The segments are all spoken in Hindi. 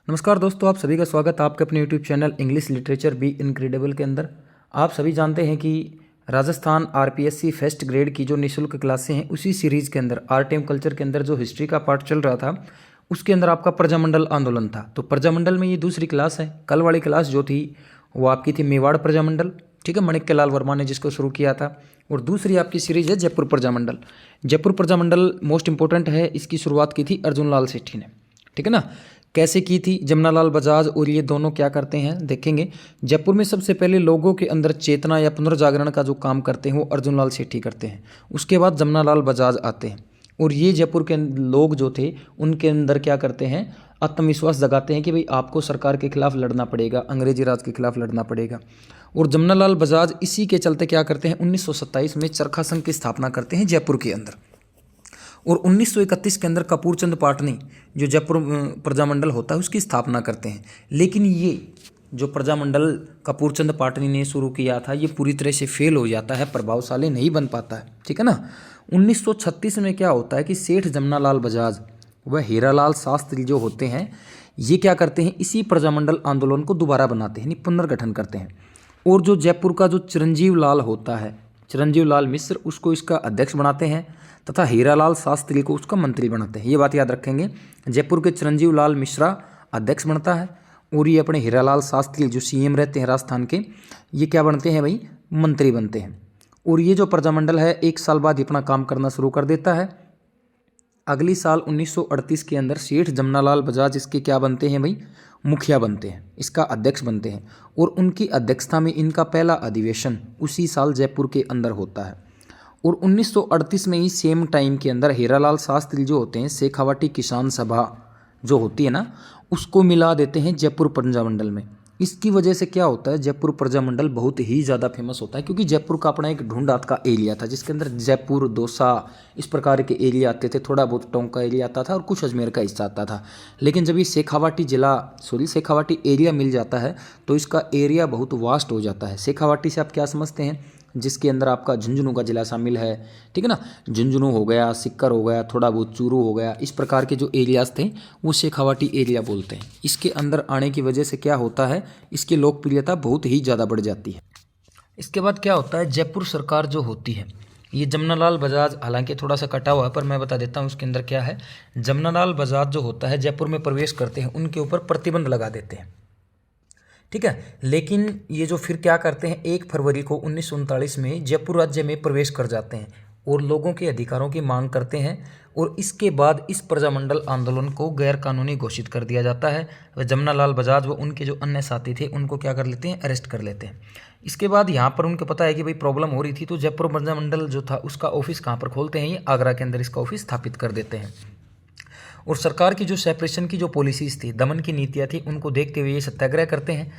नमस्कार दोस्तों, आप सभी का स्वागत है आपके अपने YouTube channel English literature be incredible के अंदर। आप सभी जानते हैं कि राजस्थान आरपीएससी फर्स्ट ग्रेड की जो निःशुल्क क्लासें हैं उसी सीरीज़ के अंदर आर्ट एंड कल्चर के अंदर जो हिस्ट्री का पार्ट चल रहा था उसके अंदर आपका प्रजामंडल आंदोलन था। तो प्रजामंडल में ये दूसरी क्लास है। कल वाली क्लास जो थी वो आपकी थी मेवाड़ प्रजामंडल, ठीक है, माणिक्यलाल वर्मा ने जिसको शुरू किया था। और दूसरी आपकी सीरीज है जयपुर प्रजामंडल। जयपुर प्रजामंडल मोस्ट इंपॉर्टेंट है, इसकी शुरुआत की थी अर्जुन लाल सेठी ने, ठीक है ना। कैसे की थी? जमनालाल बजाज और ये दोनों क्या करते हैं देखेंगे। जयपुर में सबसे पहले लोगों के अंदर चेतना या पुनर्जागरण का जो काम करते हैं वो अर्जुन लाल सेठी करते हैं। उसके बाद जमनालाल बजाज आते हैं और ये जयपुर के लोग जो थे उनके अंदर क्या करते हैं, आत्मविश्वास जगाते हैं कि भाई आपको सरकार के खिलाफ लड़ना पड़ेगा, अंग्रेजी राज के खिलाफ लड़ना पड़ेगा। और जमनालाल बजाज इसी के चलते क्या करते हैं, 1927 में चरखा संघ की स्थापना करते हैं जयपुर के अंदर। और 1931 के अंदर कपूरचंद पाटनी जो जयपुर प्रजामंडल होता है उसकी स्थापना करते हैं। लेकिन ये जो प्रजामंडल कपूरचंद पाटनी ने शुरू किया था ये पूरी तरह से फेल हो जाता है, प्रभावशाली नहीं बन पाता है, ठीक है ना। 1936 में क्या होता है कि सेठ जमनालाल बजाज व हीरालाल शास्त्री जो होते हैं ये क्या करते हैं, इसी प्रजामंडल आंदोलन को दोबारा बनाते हैं, पुनर्गठन करते हैं। और जो जयपुर का जो चिरंजीव लाल होता है, चिरंजीव लाल मिश्र, उसको इसका अध्यक्ष बनाते हैं तथा हीरालाल शास्त्री को उसका मंत्री बनाते हैं। ये बात याद रखेंगे। जयपुर के चिरंजीव लाल मिश्रा अध्यक्ष बनता है और ये अपने हीरालाल शास्त्री जो सीएम रहते हैं राजस्थान के, ये क्या बनते हैं भाई, मंत्री बनते हैं। और ये जो प्रजामंडल है 1 साल बाद अपना काम करना शुरू कर देता है। अगली साल 1938 के अंदर सेठ जमनालाल बजाज इसके क्या बनते हैं भाई, मुखिया बनते हैं, इसका अध्यक्ष बनते हैं। और उनकी अध्यक्षता में इनका पहला अधिवेशन उसी साल जयपुर के अंदर होता है। और 1938 में ही सेम टाइम के अंदर हीरालाल शास्त्री जो होते हैं शेखावाटी किसान सभा जो होती है ना उसको मिला देते हैं जयपुर प्रजामंडल में। इसकी वजह से क्या होता है, जयपुर प्रजामंडल बहुत ही ज़्यादा फेमस होता है क्योंकि जयपुर का अपना एक ढूंढात का एरिया था जिसके अंदर जयपुर, दौसा इस प्रकार के एरिया आते थे, थोड़ा बहुत टोंक का एरिया आता था और कुछ अजमेर का हिस्सा आता था। लेकिन जब ये शेखावाटी एरिया मिल जाता है तो इसका एरिया बहुत वास्ट हो जाता है। शेखावाटी से आप क्या समझते हैं, जिसके अंदर आपका झुंझुनू का जिला शामिल है, ठीक है ना। झुंझुनू हो गया, सिक्कर हो गया, थोड़ा बहुत चूरू हो गया, इस प्रकार के जो एरियाज थे वो शेखावाटी एरिया बोलते हैं। इसके अंदर आने की वजह से क्या होता है, इसकी लोकप्रियता बहुत ही ज़्यादा बढ़ जाती है। इसके बाद क्या होता है, जयपुर सरकार जो होती है ये जमनालाल बजाज, हालांकि थोड़ा सा कटा हुआ है पर मैं बता देता हूँ उसके अंदर क्या है। जमनालाल बजाज जो होता है जयपुर में प्रवेश करते हैं, उनके ऊपर प्रतिबंध लगा देते हैं, ठीक है। लेकिन ये जो फिर क्या करते हैं, 1 फरवरी को 1939 में जयपुर राज्य में प्रवेश कर जाते हैं और लोगों के अधिकारों की मांग करते हैं। और इसके बाद इस प्रजामंडल आंदोलन को गैर कानूनी घोषित कर दिया जाता है। वह जमनालाल बजाज व उनके जो अन्य साथी थे उनको क्या कर लेते हैं, अरेस्ट कर लेते हैं। इसके बाद यहाँ पर उनको पता है कि भाई प्रॉब्लम हो रही थी, तो जयपुर प्रजामंडल जो था उसका ऑफिस कहाँ पर खोलते हैं, ये आगरा के अंदर इसका ऑफिस स्थापित कर देते हैं। और सरकार की जो सेपरेशन की जो पॉलिसीज़ थी, दमन की नीतियाँ थी, उनको देखते हुए ये सत्याग्रह करते हैं।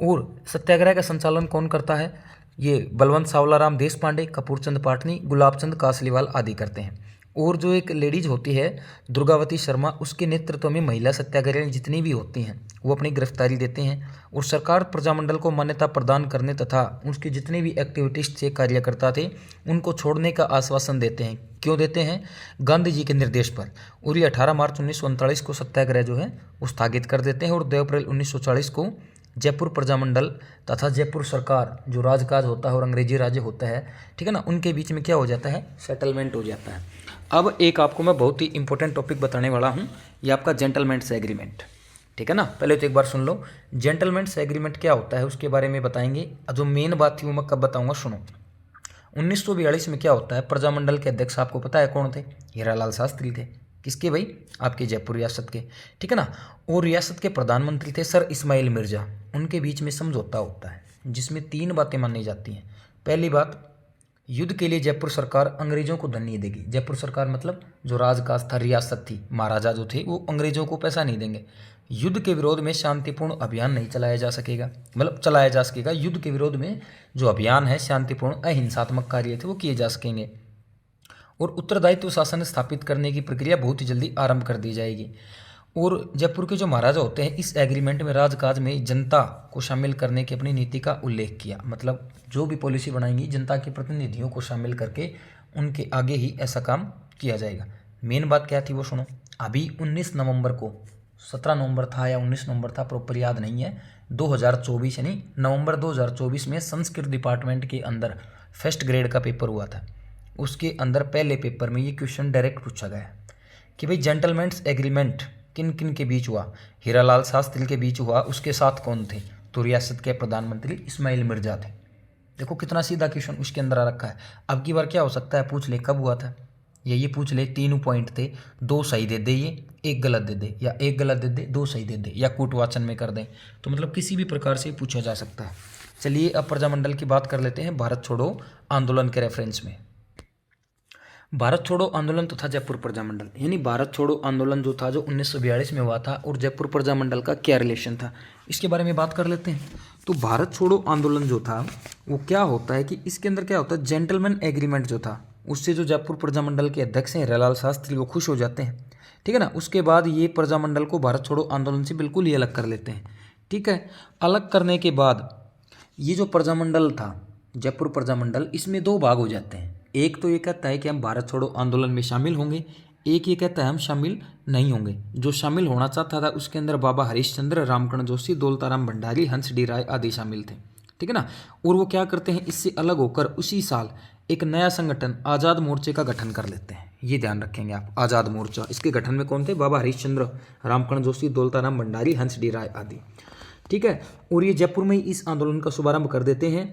और सत्याग्रह का संचालन कौन करता है, ये बलवंत सावलाराम देशपांडे, कपूरचंद पाटनी, गुलाबचंद कासलीवाल आदि करते हैं। और जो एक लेडीज होती है दुर्गावती शर्मा, उसके नेतृत्व में महिला सत्याग्रही जितनी भी होती हैं वो अपनी गिरफ्तारी देते हैं। और सरकार प्रजामंडल को मान्यता प्रदान करने तथा उसके जितने भी एक्टिविटिस्ट से कार्यकर्ता थे उनको छोड़ने का आश्वासन देते हैं। क्यों देते हैं, गांधी जी के निर्देश पर। और ये 18 मार्च 1939 को सत्याग्रह जो है वो स्थगित कर देते हैं। और 2 अप्रैल 1940 को जयपुर प्रजामंडल तथा जयपुर सरकार जो राजकाज होता है और अंग्रेजी राज्य होता है, ठीक है ना, उनके बीच में क्या हो जाता है, सेटलमेंट हो जाता है। अब एक आपको मैं बहुत ही इंपॉर्टेंट टॉपिक बताने वाला हूँ, ये आपका जेंटलमैन्स एग्रीमेंट, ठीक है ना। पहले तो एक बार सुन लो, जेंटलमैन्स एग्रीमेंट क्या होता है उसके बारे में बताएंगे। जो मेन बात थी वो मैं कब बताऊँगा, सुनो। 1942 में क्या होता है, प्रजामंडल के अध्यक्ष आपको पता है कौन थे, हीरालाल शास्त्री थे। किसके भाई, आपके जयपुर रियासत के, ठीक है ना। और रियासत के प्रधानमंत्री थे सर इस्माइल मिर्जा। उनके बीच में समझौता होता है जिसमें 3 बातें मानी जाती हैं। पहली बात, युद्ध के लिए जयपुर सरकार अंग्रेजों को धन नहीं देगी। जयपुर सरकार मतलब जो राजकाज था, रियासत थी, महाराजा जो थे वो अंग्रेजों को पैसा नहीं देंगे। युद्ध के विरोध में शांतिपूर्ण अभियान नहीं चलाया जा सकेगा, मतलब चलाया जा सकेगा। युद्ध के विरोध में जो अभियान है शांतिपूर्ण अहिंसात्मक कार्य थे वो किए जा सकेंगे। और उत्तरदायित्व शासन स्थापित करने की प्रक्रिया बहुत ही जल्दी आरंभ कर दी जाएगी। और जयपुर के जो महाराजा होते हैं इस एग्रीमेंट में राजकाज में जनता को शामिल करने की अपनी नीति का उल्लेख किया, मतलब जो भी पॉलिसी बनाएंगी जनता के प्रतिनिधियों को शामिल करके उनके आगे ही ऐसा काम किया जाएगा। मेन बात क्या थी वो सुनो। अभी 19 नवंबर को 17 नवंबर था या 19 नवंबर था, प्रॉपर याद नहीं है, 2024 यानी नवंबर 2024 में संस्कृत डिपार्टमेंट के अंदर फर्स्ट ग्रेड का पेपर हुआ था। उसके अंदर पहले पेपर में ये क्वेश्चन डायरेक्ट पूछा गया कि भाई जेंटलमैन्स एग्रीमेंट किन किन के बीच हुआ। हीरालाल शास्त्री के बीच हुआ, उसके साथ कौन थे, तो रियासत के प्रधानमंत्री इस्माइल मिर्जा थे। देखो कितना सीधा क्वेश्चन उसके अंदर आ रखा है। अब की बार क्या हो सकता है, पूछ ले कब हुआ था, या ये पूछ ले 3 पॉइंट थे, 2 सही दे दे, ये 1 गलत दे दे, या 1 गलत दे दे 2 सही दे दे, या कूटवाचन में कर दें, तो मतलब किसी भी प्रकार से पूछा जा सकता है। चलिए अब प्रजामंडल की बात कर लेते हैं भारत छोड़ो आंदोलन के रेफरेंस में। भारत छोड़ो आंदोलन तो था जयपुर प्रजामंडल, यानी भारत छोड़ो आंदोलन जो था जो 1942 में हुआ था, और जयपुर प्रजामंडल का क्या रिलेशन था, इसके बारे में बात कर लेते हैं। तो भारत छोड़ो आंदोलन जो था वो क्या होता है कि इसके अंदर क्या होता है, जेंटलमैन एग्रीमेंट जो था उससे जो जयपुर प्रजामंडल के अध्यक्ष हैं हीरालाल शास्त्री वो खुश हो जाते हैं, ठीक है ना। उसके बाद ये प्रजामंडल को भारत छोड़ो आंदोलन से बिल्कुल ही अलग कर लेते हैं, ठीक है। अलग करने के बाद ये जो प्रजामंडल था जयपुर प्रजामंडल, इसमें 2 भाग हो जाते हैं। एक तो ये कहता है कि हम भारत छोड़ो आंदोलन में शामिल होंगे, एक ये कहता है हम शामिल नहीं होंगे। जो शामिल होना चाहता था उसके अंदर बाबा हरीशचंद्र, रामकरण जोशी, दौलताराम भंडारी, हंस डी राय आदि शामिल थे, ठीक है ना। और वो क्या करते हैं, इससे अलग होकर उसी साल एक नया संगठन आज़ाद मोर्चे का गठन कर लेते हैं। ये ध्यान रखेंगे आप, आज़ाद मोर्चा। इसके गठन में कौन थे, बाबा हरीशचंद्र, रामकरण जोशी, दौलताराम भंडारी, हंस डी राय आदि, ठीक है। और ये जयपुर में ही इस आंदोलन का शुभारंभ कर देते हैं।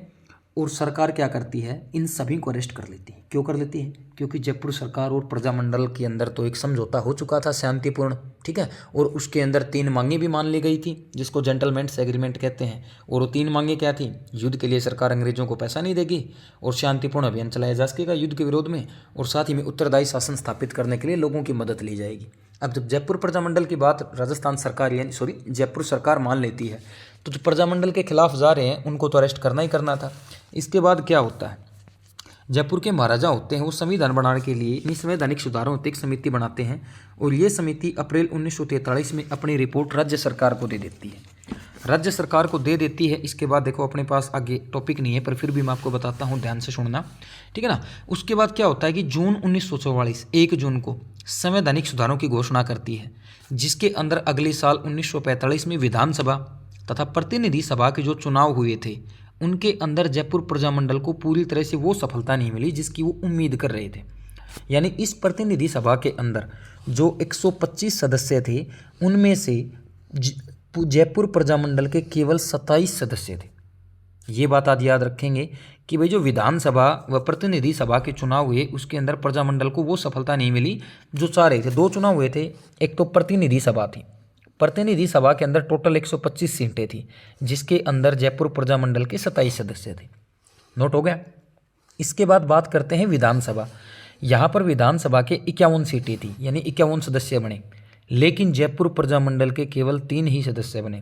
और सरकार क्या करती है, इन सभी को अरेस्ट कर लेती है। क्यों कर लेती है, क्योंकि जयपुर सरकार और प्रजामंडल के अंदर तो एक समझौता हो चुका था शांतिपूर्ण, ठीक है। और उसके अंदर 3 मांगे भी मान ली गई थी जिसको जेंटलमैन्स एग्रीमेंट कहते हैं। और वो 3 मांगे क्या थी, युद्ध के लिए सरकार अंग्रेजों को पैसा नहीं देगी, और शांतिपूर्ण अभियान चलाया जा सकेगा युद्ध के विरोध में, और साथ ही में उत्तरदायी शासन स्थापित करने के लिए लोगों की मदद ली जाएगी। अब जब जयपुर प्रजामंडल की बात राजस्थान सरकार यानी जयपुर सरकार मान लेती है, तो जो प्रजामंडल के खिलाफ जा रहे हैं उनको तो अरेस्ट करना ही करना था। इसके बाद क्या होता है, जयपुर के महाराजा होते हैं वो संविधान बनाने के लिए संवैधानिक सुधारों हेतु एक समिति बनाते हैं, और ये समिति अप्रैल 1943 में अपनी रिपोर्ट राज्य सरकार को दे देती है। राज्य सरकार को दे देती है। इसके बाद देखो अपने पास आगे टॉपिक नहीं है पर फिर भी मैं आपको बताता हूँ, ध्यान से सुनना, ठीक है ना। उसके बाद क्या होता है कि जून 1944 1 जून को संवैधानिक सुधारों की घोषणा करती है, जिसके अंदर अगले साल 1945 में विधानसभा तथा प्रतिनिधि सभा के जो चुनाव हुए थे उनके अंदर जयपुर प्रजामंडल को पूरी तरह से वो सफलता नहीं मिली जिसकी वो उम्मीद कर रहे थे। यानी इस प्रतिनिधि सभा के अंदर जो 125 सदस्य थे उनमें से जयपुर प्रजामंडल के केवल 27 सदस्य थे। ये बात आज याद रखेंगे कि भाई जो विधानसभा व प्रतिनिधि सभा के चुनाव हुए उसके अंदर प्रजामंडल को वो सफलता नहीं मिली जो चाह रहे थे। 2 चुनाव हुए थे, एक तो प्रतिनिधि सभा थी, प्रतिनिधि सभा के अंदर टोटल 125 सीटें थी जिसके अंदर जयपुर प्रजामंडल के 27 सदस्य थे। नोट हो गया। इसके बाद बात करते हैं विधानसभा। यहाँ पर विधानसभा के 51 सीटें थी यानी 51 सदस्य बने, लेकिन जयपुर प्रजामंडल के केवल 3 ही सदस्य बने।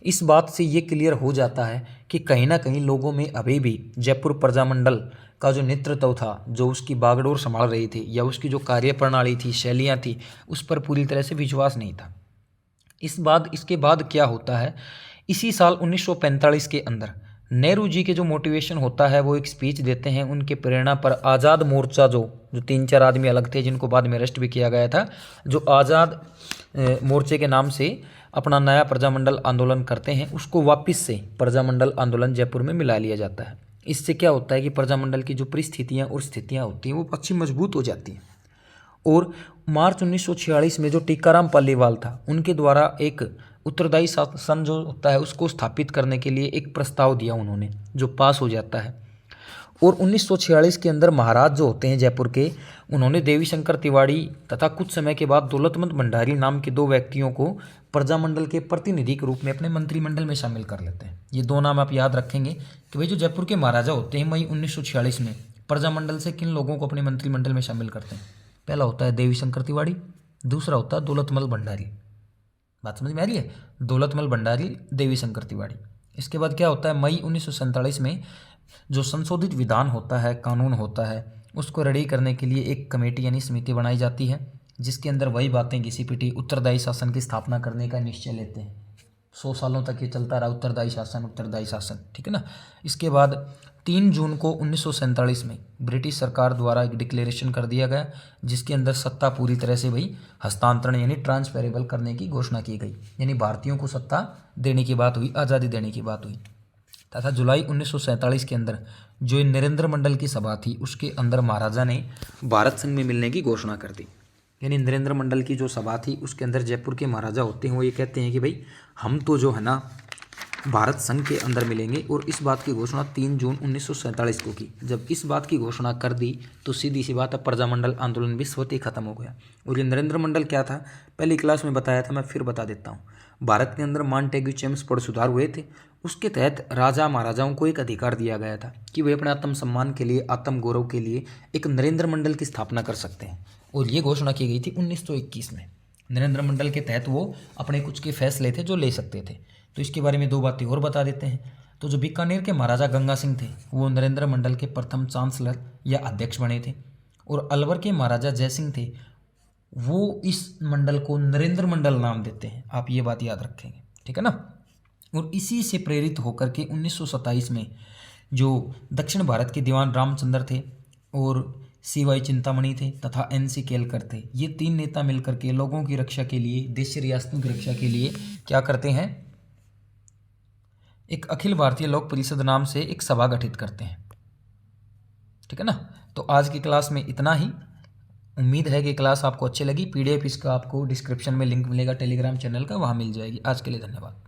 इस बात से ये क्लियर हो जाता है कि कहीं ना कहीं लोगों में अभी भी जयपुर प्रजामंडल का जो नेतृत्व था, जो उसकी बागडोर संभाल रही थी या उसकी जो कार्यप्रणाली थी, शैलियाँ थी, उस पर पूरी तरह से विश्वास नहीं था। इसके बाद क्या होता है, इसी साल 1945 के अंदर नेहरू जी के जो मोटिवेशन होता है वो एक स्पीच देते हैं। उनके प्रेरणा पर आज़ाद मोर्चा जो 3-4 आदमी अलग थे जिनको बाद में अरेस्ट भी किया गया था, जो आज़ाद मोर्चे के नाम से अपना नया प्रजामंडल आंदोलन करते हैं, उसको वापस से प्रजामंडल आंदोलन जयपुर में मिला लिया जाता है। इससे क्या होता है कि प्रजामंडल की जो परिस्थितियाँ और स्थितियाँ होती हैं वो अच्छी मजबूत हो जाती हैं। और मार्च 1946 में जो टीकाराम पालीवाल था उनके द्वारा एक उत्तरदायी शासन जो होता है उसको स्थापित करने के लिए एक प्रस्ताव दिया उन्होंने, जो पास हो जाता है। और 1946 के अंदर महाराज जो होते हैं जयपुर के, उन्होंने देवी शंकर तिवाड़ी तथा कुछ समय के बाद दौलतमंद भंडारी नाम के 2 व्यक्तियों को प्रजामंडल के प्रतिनिधि के रूप में अपने मंत्रिमंडल में शामिल कर लेते हैं। ये 2 नाम आप याद रखेंगे कि भाई जो जयपुर के महाराजा होते हैं मई 1946 में प्रजामंडल से किन लोगों को अपने मंत्रिमंडल में शामिल करते हैं। पहला होता है देवी शंकर तिवाड़ी, दूसरा होता है दौलतमल भंडारी। बात समझ में आ रही है, दौलतमल भंडारी, देवी शंकर तिवाड़ी। इसके बाद क्या होता है, मई 1947 में जो संशोधित विधान होता है, कानून होता है, उसको रेडी करने के लिए एक कमेटी यानी समिति बनाई जाती है, जिसके अंदर वही बातें घिसी-पिटी उत्तरदायी शासन की स्थापना करने का निश्चय लेते हैं। 100 सालों तक ये चलता रहा उत्तरदायी शासन, ठीक है ना। इसके बाद 3 जून को 1947 में ब्रिटिश सरकार द्वारा एक डिक्लेरेशन कर दिया गया, जिसके अंदर सत्ता पूरी तरह से भाई हस्तांतरण यानी ट्रांसफेरेबल करने की घोषणा की गई, यानी भारतीयों को सत्ता देने की बात हुई, आज़ादी देने की बात हुई। तथा जुलाई 1947 के अंदर जो नरेंद्र मंडल की सभा थी, उसके अंदर महाराजा ने भारत संघ में मिलने की घोषणा कर दी। यानी नरेंद्र मंडल की जो सभा थी, उसके अंदर जयपुर के महाराजा होते हैं वो ये कहते हैं कि भाई हम तो जो है ना भारत संघ के अंदर मिलेंगे, और इस बात की घोषणा 3 जून 1947 को की। जब इस बात की घोषणा कर दी तो सीधी सी बात है, प्रजामंडल आंदोलन भी स्वतः ही खत्म हो गया। और ये नरेंद्र मंडल क्या था, पहली क्लास में बताया था, मैं फिर बता देता हूँ। भारत के अंदर मॉन्टेग्यू चेम्सफोर्ड सुधार हुए थे, उसके तहत राजा महाराजाओं को एक अधिकार दिया गया था कि वे अपने आत्म सम्मान के लिए, आत्म गौरव के लिए एक नरेंद्र मंडल की स्थापना कर सकते हैं। और ये घोषणा की गई थी 1921 में। नरेंद्र मंडल के तहत वो अपने कुछ के फैसले थे जो ले सकते थे। तो इसके बारे में 2 बातें और बता देते हैं। तो जो बीकानेर के महाराजा गंगा सिंह थे, वो नरेंद्र मंडल के प्रथम चांसलर या अध्यक्ष बने थे। और अलवर के महाराजा जयसिंह थे, वो इस मंडल को नरेंद्र मंडल नाम देते हैं। आप ये बात याद रखेंगे, ठीक है ना। और इसी से प्रेरित होकर के 1927 में जो दक्षिण भारत के दीवान रामचंद्र थे और CY चिंतामणि थे तथा NC केलकर थे, ये 3 नेता मिलकर के लोगों की रक्षा के लिए, देश रियासतों की रक्षा के लिए क्या करते हैं, एक अखिल भारतीय लोक परिषद नाम से एक सभा गठित करते हैं, ठीक है ना। तो आज की क्लास में इतना ही। उम्मीद है कि क्लास आपको अच्छी लगी। PDF इसका आपको डिस्क्रिप्शन में लिंक मिलेगा टेलीग्राम चैनल का, वहाँ मिल जाएगी। आज के लिए धन्यवाद।